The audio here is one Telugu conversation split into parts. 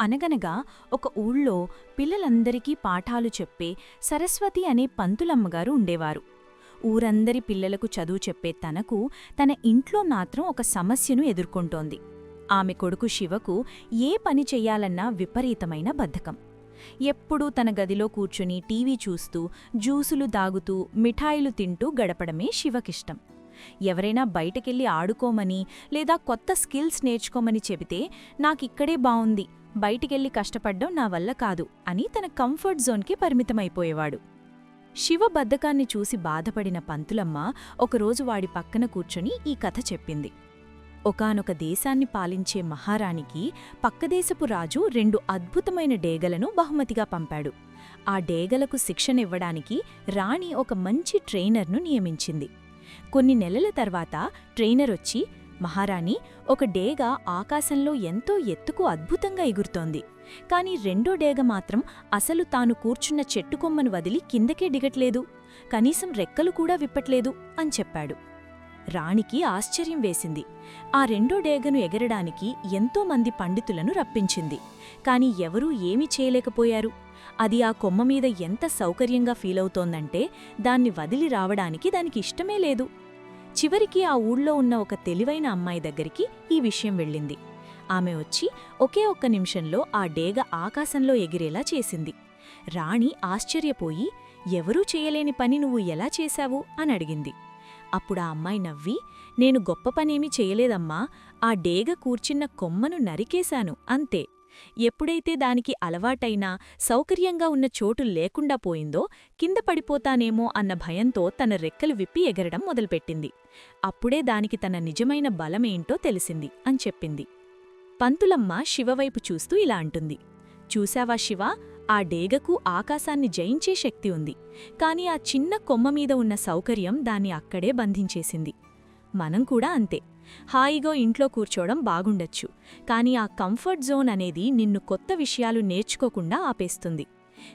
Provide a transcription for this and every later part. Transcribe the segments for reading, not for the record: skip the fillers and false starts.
అనగనగా ఒక ఊళ్ళో పిల్లలందరికీ పాఠాలు చెప్పే సరస్వతి అనే పంతులమ్మగారు ఉండేవారు. ఊరందరి పిల్లలకు చదువు చెప్పే తనకు తన ఇంట్లో మాత్రం ఒక సమస్యను ఎదుర్కొంటోంది. ఆమె కొడుకు శివకు ఏ పని చెయ్యాలన్నా విపరీతమైన బద్ధకం. ఎప్పుడూ తన గదిలో కూర్చుని టీవీ చూస్తూ, జ్యూసులు దాగుతూ, మిఠాయిలు తింటూ గడపడమే శివకిష్టం. ఎవరైనా బయటకెళ్ళి ఆడుకోమని లేదా కొత్త స్కిల్స్ నేర్చుకోమని చెబితే నాకిక్కడే బావుంది, బయటికెళ్ళి కష్టపడ్డం నా వల్ల కాదు అని తన కంఫర్ట్ జోన్కి పరిమితమైపోయేవాడు. శివ బద్ధకాన్ని చూసి బాధపడిన పంతులమ్మ ఒకరోజు వాడి పక్కన కూర్చొని ఈ కథ చెప్పింది. ఒకానొక దేశాన్ని పాలించే మహారాణికి పక్కదేశపు రాజు 2 అద్భుతమైన డేగలను బహుమతిగా పంపాడు. ఆ డేగలకు శిక్షణివ్వడానికి రాణి ఒక మంచి ట్రైనర్ను నియమించింది. కొన్ని నెలల తర్వాత ట్రైనరొచ్చి, మహారాణి, ఒక డేగ ఆకాశంలో ఎంతో ఎత్తుకు అద్భుతంగా ఎగురుతోంది, కాని రెండో డేగ మాత్రం అసలు తాను కూర్చున్న చెట్టుకొమ్మను వదిలి కిందకే దిగట్లేదు, కనీసం రెక్కలు కూడా విప్పట్లేదు అని చెప్పాడు. రాణికి ఆశ్చర్యం వేసింది. ఆ రెండో డేగను ఎగరడానికి ఎంతోమంది పండితులను రప్పించింది, కాని ఎవరూ ఏమీ చేయలేకపోయారు. అది ఆ కొమ్మమీద ఎంత సౌకర్యంగా ఫీలవుతోందంటే దాన్ని వదిలి రావడానికి దానికి ఇష్టమే లేదు. చివరికి ఆ ఊళ్ళో ఉన్న ఒక తెలివైన అమ్మాయి దగ్గరికి ఈ విషయం వెళ్ళింది. ఆమె వచ్చి ఒకే ఒక్క నిమిషంలో ఆ డేగ ఆకాశంలో ఎగిరేలా చేసింది. రాణి ఆశ్చర్యపోయి, ఎవరూ చేయలేని పని నువ్వు ఎలా చేశావు అని అడిగింది. అప్పుడా అమ్మాయి నవ్వి, నేను గొప్ప పనేమీ చేయలేదమ్మా, ఆ డేగ కూర్చున్న కొమ్మను నరికేశాను అంతే. ఎప్పుడైతే దానికి అలవాటైనా సౌకర్యంగా ఉన్న చోటు లేకుండా పోయిందో కింద పడిపోతానేమో అన్న భయంతో తన రెక్కలు విప్పి ఎగరడం మొదలుపెట్టింది. అప్పుడే దానికి తన నిజమైన బలమేంటో తెలిసింది అని చెప్పింది. పంతులమ్మ శివవైపు చూస్తూ ఇలా అంటుంది, చూశావా శివ, ఆ డేగకు ఆకాశాన్ని జయించే శక్తి ఉంది, కాని ఆ చిన్న కొమ్మమీద ఉన్న సౌకర్యం దాన్ని అక్కడే బంధించేసింది. మనం కూడా అంతే. హాయిగా ఇంట్లో కూర్చోవడం బాగుండొచ్చు, కాని ఆ కంఫర్ట్ జోన్ అనేది నిన్ను కొత్త విషయాలు నేర్చుకోకుండా ఆపేస్తుంది.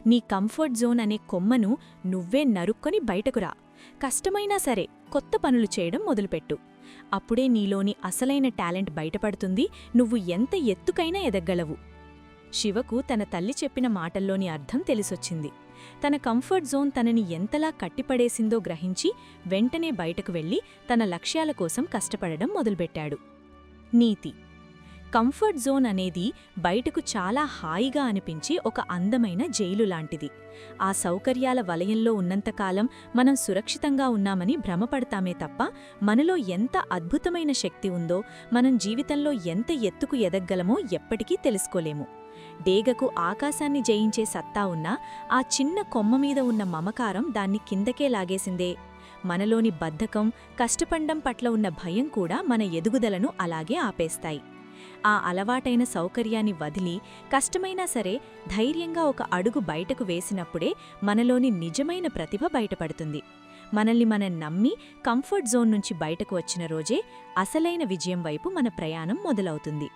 నీ కంఫర్ట్ జోన్ అనే కొమ్మను నువ్వే నరుక్కొని బయటకురా. కష్టమైనా సరే కొత్త పనులు చేయడం మొదలుపెట్టు. అప్పుడే నీలోని అసలైన టాలెంట్ బయటపడుతుంది, నువ్వు ఎంత ఎత్తుకైనా ఎదగలవు. శివకు తన తల్లి చెప్పిన మాటల్లోని అర్థం తెలిసొచ్చింది. తన కంఫర్ట్ జోన్ తనని ఎంతలా కట్టిపడేసిందో గ్రహించి వెంటనే బయటకు వెళ్లి తన లక్ష్యాల కోసం కష్టపడడం మొదలుపెట్టాడు. నీతి: కంఫర్ట్ జోన్ అనేది బయటకు చాలా హాయిగా అనిపించి ఒక అందమైన జైలు లాంటిది. ఆ సౌకర్యాల వలయంలో ఉన్నంతకాలం మనం సురక్షితంగా ఉన్నామని భ్రమపడతామే తప్ప మనలో ఎంత అద్భుతమైన శక్తి ఉందో, మనం జీవితంలో ఎంత ఎత్తుకు ఎదగ్గలమో ఎప్పటికీ తెలుసుకోలేము. డేగకు ఆకాశాన్ని జయించే సత్తా ఉన్నా ఆ చిన్న కొమ్మమీద ఉన్న మమకారం దాన్ని కిందకే లాగేసిందే. మనలోని బద్ధకం, కష్టపండం పట్ల ఉన్న భయం కూడా మన ఎదుగుదలను అలాగే ఆపేస్తాయి. ఆ అలవాటైన సౌకర్యాన్ని వదిలి కష్టమైనా సరే ధైర్యంగా ఒక అడుగు బయటకు వేసినప్పుడే మనలోని నిజమైన ప్రతిభ బయటపడుతుంది. మనల్ని మనం నమ్మి కంఫర్ట్ జోన్ నుంచి బయటకు వచ్చిన రోజే అసలైన విజయం వైపు మన ప్రయాణం మొదలవుతుంది.